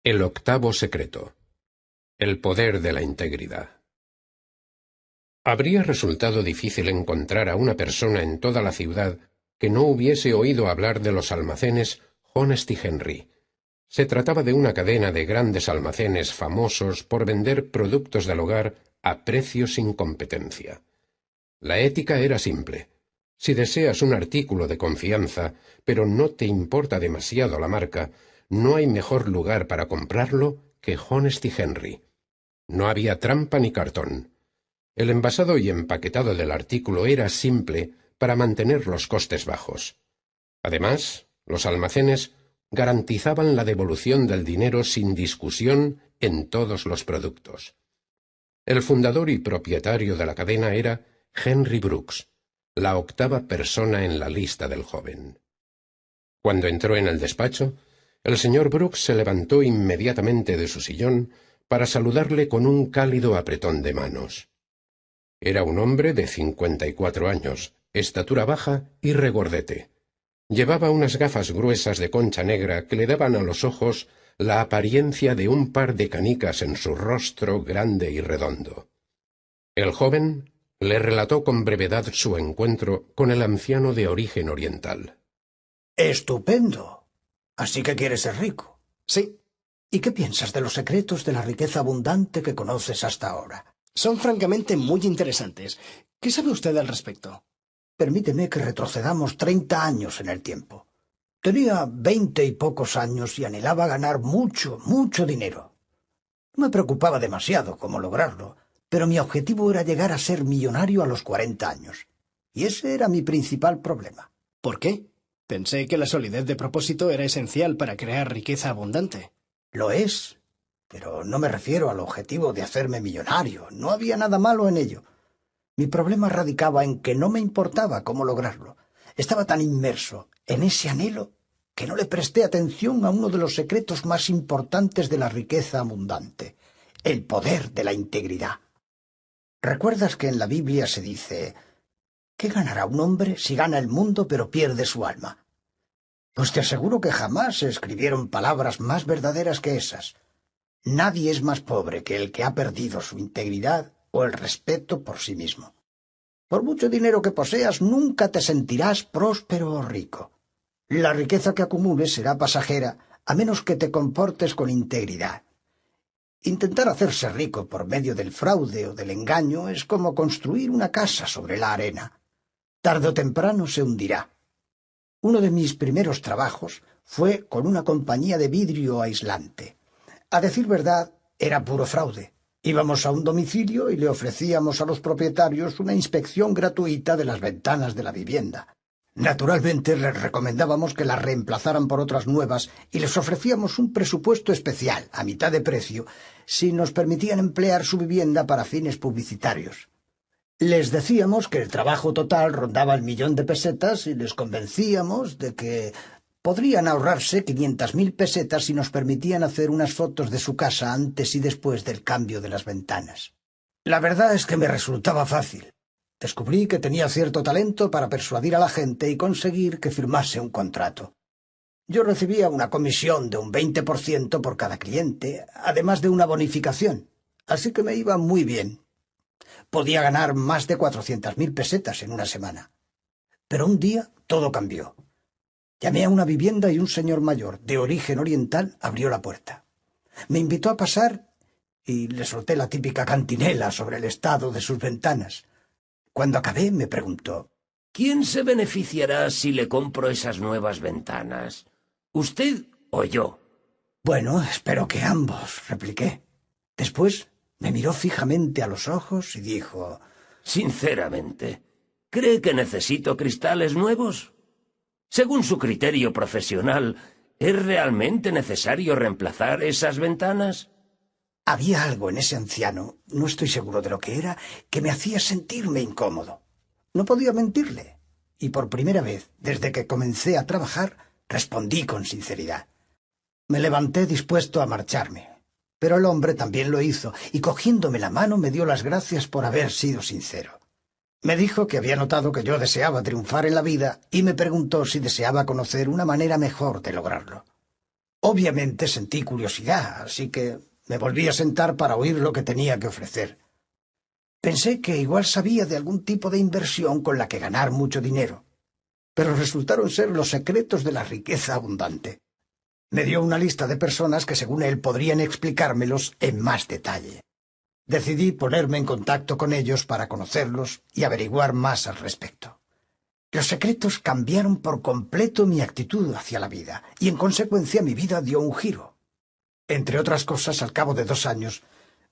El octavo secreto. El poder de la integridad. Habría resultado difícil encontrar a una persona en toda la ciudad que no hubiese oído hablar de los almacenes Honest y Henry. Se trataba de una cadena de grandes almacenes famosos por vender productos del hogar a precios sin competencia. La ética era simple. Si deseas un artículo de confianza, pero no te importa demasiado la marca, no hay mejor lugar para comprarlo que Honest y Henry. No había trampa ni cartón. El envasado y empaquetado del artículo era simple para mantener los costes bajos. Además, los almacenes garantizaban la devolución del dinero sin discusión en todos los productos. El fundador y propietario de la cadena era Henry Brooks, la octava persona en la lista del joven. Cuando entró en el despacho, el señor Brooks se levantó inmediatamente de su sillón para saludarle con un cálido apretón de manos. Era un hombre de 54 años, estatura baja y regordete. Llevaba unas gafas gruesas de concha negra que le daban a los ojos la apariencia de un par de canicas en su rostro grande y redondo. El joven le relató con brevedad su encuentro con el anciano de origen oriental. ¡Estupendo! Así que quieres ser rico. Sí. ¿Y qué piensas de los secretos de la riqueza abundante que conoces hasta ahora? Son francamente muy interesantes. ¿Qué sabe usted al respecto? Permíteme que retrocedamos 30 años en el tiempo. Tenía 20 y pocos años y anhelaba ganar mucho, mucho dinero. No me preocupaba demasiado cómo lograrlo, pero mi objetivo era llegar a ser millonario a los 40 años. Y ese era mi principal problema. ¿Por qué? Pensé que la solidez de propósito era esencial para crear riqueza abundante. Lo es, pero no me refiero al objetivo de hacerme millonario. No había nada malo en ello. Mi problema radicaba en que no me importaba cómo lograrlo. Estaba tan inmerso en ese anhelo que no le presté atención a uno de los secretos más importantes de la riqueza abundante, el poder de la integridad. ¿Recuerdas que en la Biblia se dice: ¿qué ganará un hombre si gana el mundo pero pierde su alma? Pues te aseguro que jamás se escribieron palabras más verdaderas que esas. Nadie es más pobre que el que ha perdido su integridad o el respeto por sí mismo. Por mucho dinero que poseas, nunca te sentirás próspero o rico. La riqueza que acumules será pasajera, a menos que te comportes con integridad. Intentar hacerse rico por medio del fraude o del engaño es como construir una casa sobre la arena. Tarde o temprano se hundirá. Uno de mis primeros trabajos fue con una compañía de vidrio aislante. A decir verdad, era puro fraude. Íbamos a un domicilio y le ofrecíamos a los propietarios una inspección gratuita de las ventanas de la vivienda. Naturalmente les recomendábamos que las reemplazaran por otras nuevas y les ofrecíamos un presupuesto especial, a mitad de precio, si nos permitían emplear su vivienda para fines publicitarios. Les decíamos que el trabajo total rondaba el 1.000.000 de pesetas y les convencíamos de que podrían ahorrarse 500.000 pesetas si nos permitían hacer unas fotos de su casa antes y después del cambio de las ventanas. La verdad es que me resultaba fácil. Descubrí que tenía cierto talento para persuadir a la gente y conseguir que firmase un contrato. Yo recibía una comisión de un 20% por cada cliente, además de una bonificación, así que me iba muy bien. Podía ganar más de 400.000 pesetas en una semana. Pero un día todo cambió. Llamé a una vivienda y un señor mayor, de origen oriental, abrió la puerta. Me invitó a pasar y le solté la típica cantinela sobre el estado de sus ventanas. Cuando acabé, me preguntó: ¿quién se beneficiará si le compro esas nuevas ventanas? ¿Usted o yo? Bueno, espero que ambos, repliqué. Después me miró fijamente a los ojos y dijo: Sinceramente, ¿cree que necesito cristales nuevos? Según su criterio profesional, ¿es realmente necesario reemplazar esas ventanas? Había algo en ese anciano, no estoy seguro de lo que era, que me hacía sentirme incómodo. No podía mentirle, y por primera vez, desde que comencé a trabajar, respondí con sinceridad. Me levanté dispuesto a marcharme, pero el hombre también lo hizo, y cogiéndome la mano me dio las gracias por haber sido sincero. Me dijo que había notado que yo deseaba triunfar en la vida y me preguntó si deseaba conocer una manera mejor de lograrlo. Obviamente sentí curiosidad, así que me volví a sentar para oír lo que tenía que ofrecer. Pensé que igual sabía de algún tipo de inversión con la que ganar mucho dinero, pero resultaron ser los secretos de la riqueza abundante. Me dio una lista de personas que según él podrían explicármelos en más detalle. Decidí ponerme en contacto con ellos para conocerlos y averiguar más al respecto. Los secretos cambiaron por completo mi actitud hacia la vida, y en consecuencia mi vida dio un giro. Entre otras cosas, al cabo de 2 años,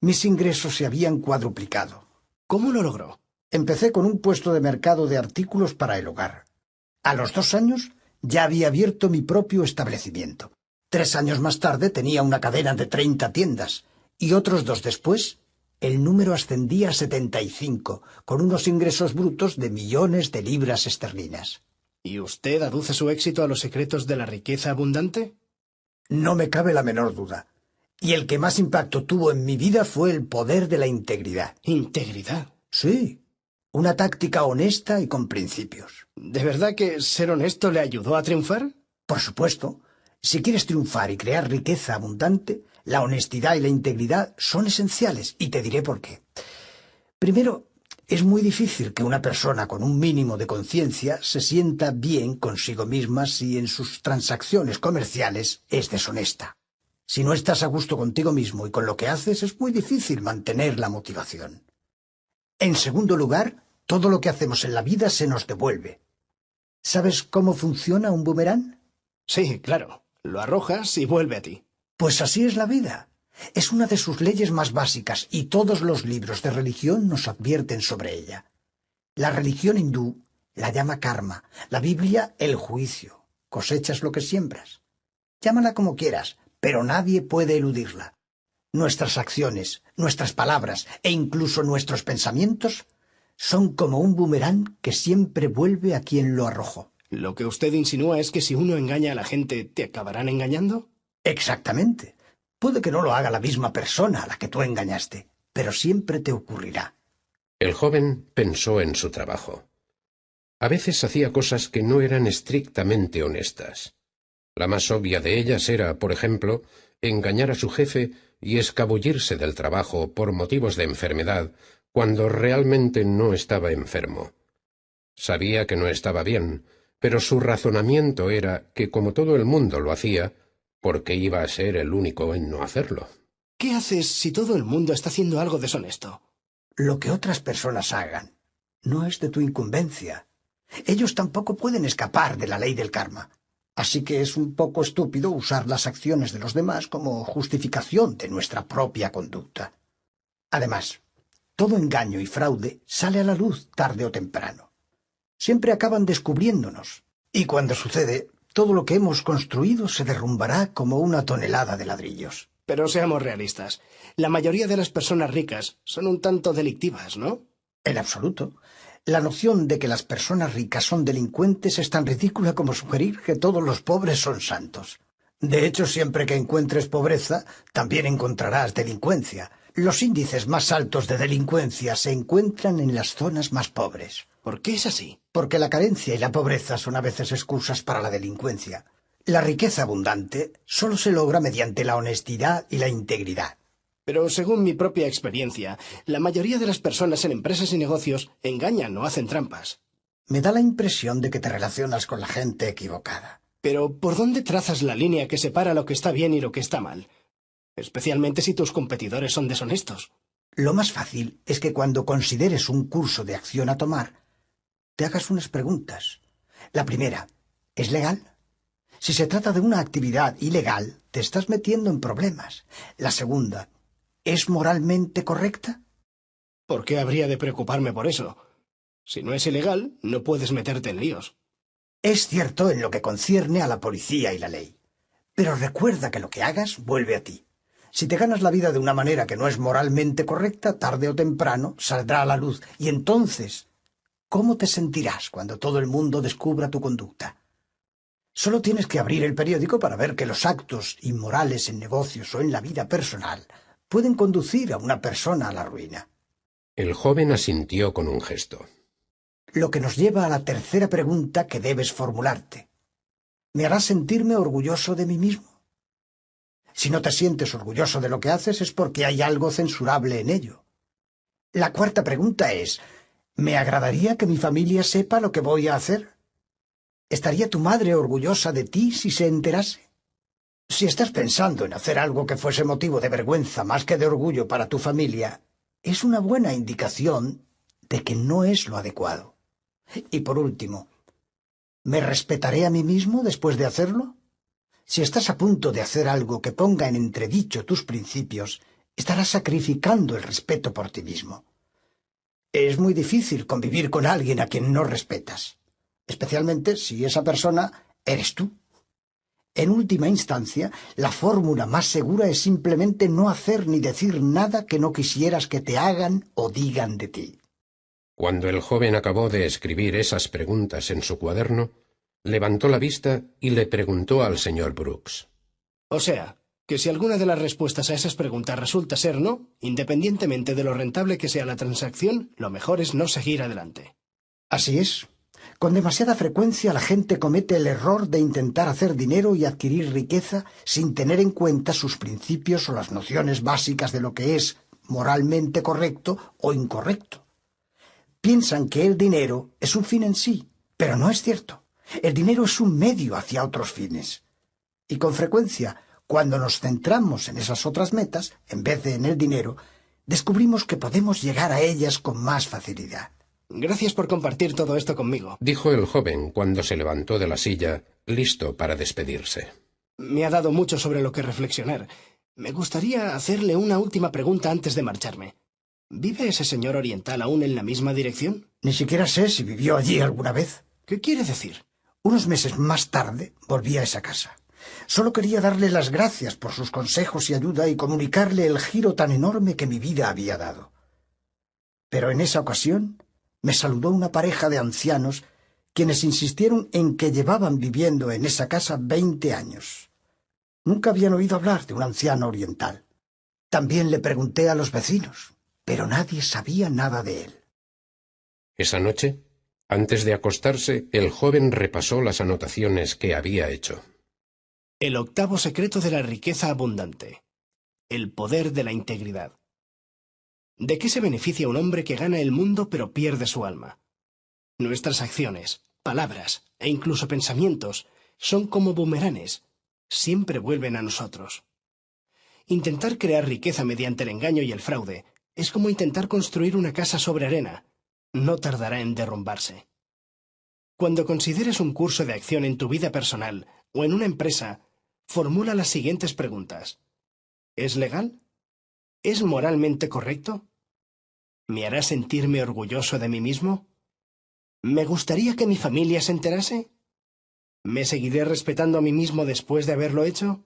mis ingresos se habían cuadruplicado. ¿Cómo lo logró? Empecé con un puesto de mercado de artículos para el hogar. A los 2 años ya había abierto mi propio establecimiento. 3 años más tarde tenía una cadena de 30 tiendas, y otros 2 después, el número ascendía a 75, con unos ingresos brutos de millones de libras esterlinas. ¿Y usted aduce su éxito a los secretos de la riqueza abundante? No me cabe la menor duda. Y el que más impacto tuvo en mi vida fue el poder de la integridad. ¿Integridad? Sí, una táctica honesta y con principios. ¿De verdad que ser honesto le ayudó a triunfar? Por supuesto, si quieres triunfar y crear riqueza abundante, la honestidad y la integridad son esenciales, y te diré por qué. Primero, es muy difícil que una persona con un mínimo de conciencia se sienta bien consigo misma si en sus transacciones comerciales es deshonesta. Si no estás a gusto contigo mismo y con lo que haces, es muy difícil mantener la motivación. En segundo lugar, todo lo que hacemos en la vida se nos devuelve. ¿Sabes cómo funciona un boomerang? Sí, claro. Lo arrojas y vuelve a ti. Pues así es la vida. Es una de sus leyes más básicas y todos los libros de religión nos advierten sobre ella. La religión hindú la llama karma, la Biblia el juicio. Cosechas lo que siembras. Llámala como quieras, pero nadie puede eludirla. Nuestras acciones, nuestras palabras e incluso nuestros pensamientos son como un boomerang que siempre vuelve a quien lo arrojó. ¿Lo que usted insinúa es que si uno engaña a la gente, te acabarán engañando? Exactamente. Puede que no lo haga la misma persona a la que tú engañaste, pero siempre te ocurrirá. El joven pensó en su trabajo. A veces hacía cosas que no eran estrictamente honestas. La más obvia de ellas era, por ejemplo, engañar a su jefe y escabullirse del trabajo por motivos de enfermedad cuando realmente no estaba enfermo. Sabía que no estaba bien, pero su razonamiento era que como todo el mundo lo hacía, ¿por qué iba a ser el único en no hacerlo? ¿Qué haces si todo el mundo está haciendo algo deshonesto? Lo que otras personas hagan no es de tu incumbencia. Ellos tampoco pueden escapar de la ley del karma. Así que es un poco estúpido usar las acciones de los demás como justificación de nuestra propia conducta. Además, todo engaño y fraude sale a la luz tarde o temprano. Siempre acaban descubriéndonos, y cuando sucede, todo lo que hemos construido se derrumbará como una tonelada de ladrillos. Pero seamos realistas. La mayoría de las personas ricas son un tanto delictivas, ¿no? En absoluto. La noción de que las personas ricas son delincuentes es tan ridícula como sugerir que todos los pobres son santos. De hecho, siempre que encuentres pobreza, también encontrarás delincuencia. Los índices más altos de delincuencia se encuentran en las zonas más pobres. ¿Por qué es así? Porque la carencia y la pobreza son a veces excusas para la delincuencia. La riqueza abundante solo se logra mediante la honestidad y la integridad. Pero según mi propia experiencia, la mayoría de las personas en empresas y negocios engañan o hacen trampas. Me da la impresión de que te relacionas con la gente equivocada. Pero ¿por dónde trazas la línea que separa lo que está bien y lo que está mal? Especialmente si tus competidores son deshonestos. Lo más fácil es que cuando consideres un curso de acción a tomar, te hagas unas preguntas. La primera, ¿es legal? Si se trata de una actividad ilegal, te estás metiendo en problemas. La segunda, ¿es moralmente correcta? ¿Por qué habría de preocuparme por eso? Si no es ilegal, no puedes meterte en líos. Es cierto en lo que concierne a la policía y la ley. Pero recuerda que lo que hagas vuelve a ti. Si te ganas la vida de una manera que no es moralmente correcta, tarde o temprano saldrá a la luz. Y entonces, ¿cómo te sentirás cuando todo el mundo descubra tu conducta? Solo tienes que abrir el periódico para ver que los actos inmorales en negocios o en la vida personal pueden conducir a una persona a la ruina. El joven asintió con un gesto. Lo que nos lleva a la tercera pregunta que debes formularte. ¿Me hará sentirme orgulloso de mí mismo? Si no te sientes orgulloso de lo que haces es porque hay algo censurable en ello. La cuarta pregunta es, ¿me agradaría que mi familia sepa lo que voy a hacer? ¿Estaría tu madre orgullosa de ti si se enterase? Si estás pensando en hacer algo que fuese motivo de vergüenza más que de orgullo para tu familia, es una buena indicación de que no es lo adecuado. Y por último, ¿me respetaré a mí mismo después de hacerlo? Si estás a punto de hacer algo que ponga en entredicho tus principios, estarás sacrificando el respeto por ti mismo. Es muy difícil convivir con alguien a quien no respetas, especialmente si esa persona eres tú. En última instancia, la fórmula más segura es simplemente no hacer ni decir nada que no quisieras que te hagan o digan de ti. Cuando el joven acabó de escribir esas preguntas en su cuaderno, levantó la vista y le preguntó al señor Brooks. O sea, que si alguna de las respuestas a esas preguntas resulta ser no, independientemente de lo rentable que sea la transacción, lo mejor es no seguir adelante. Así es. Con demasiada frecuencia la gente comete el error de intentar hacer dinero y adquirir riqueza sin tener en cuenta sus principios o las nociones básicas de lo que es moralmente correcto o incorrecto. Piensan que el dinero es un fin en sí, pero no es cierto. El dinero es un medio hacia otros fines. Y con frecuencia, cuando nos centramos en esas otras metas, en vez de en el dinero, descubrimos que podemos llegar a ellas con más facilidad. Gracias por compartir todo esto conmigo, dijo el joven cuando se levantó de la silla, listo para despedirse. Me ha dado mucho sobre lo que reflexionar. Me gustaría hacerle una última pregunta antes de marcharme. ¿Vive ese señor oriental aún en la misma dirección? Ni siquiera sé si vivió allí alguna vez. ¿Qué quiere decir? Unos meses más tarde volví a esa casa. Solo quería darle las gracias por sus consejos y ayuda y comunicarle el giro tan enorme que mi vida había dado. Pero en esa ocasión me saludó una pareja de ancianos quienes insistieron en que llevaban viviendo en esa casa 20 años. Nunca habían oído hablar de un anciano oriental. También le pregunté a los vecinos, pero nadie sabía nada de él. Esa noche, antes de acostarse, el joven repasó las anotaciones que había hecho. El octavo secreto de la riqueza abundante. El poder de la integridad. ¿De qué se beneficia un hombre que gana el mundo pero pierde su alma? Nuestras acciones, palabras e incluso pensamientos son como bumeranes. Siempre vuelven a nosotros. Intentar crear riqueza mediante el engaño y el fraude es como intentar construir una casa sobre arena. No tardará en derrumbarse. Cuando consideres un curso de acción en tu vida personal o en una empresa, formula las siguientes preguntas. ¿Es legal? ¿Es moralmente correcto? ¿Me hará sentirme orgulloso de mí mismo? ¿Me gustaría que mi familia se enterase? ¿Me seguiré respetando a mí mismo después de haberlo hecho?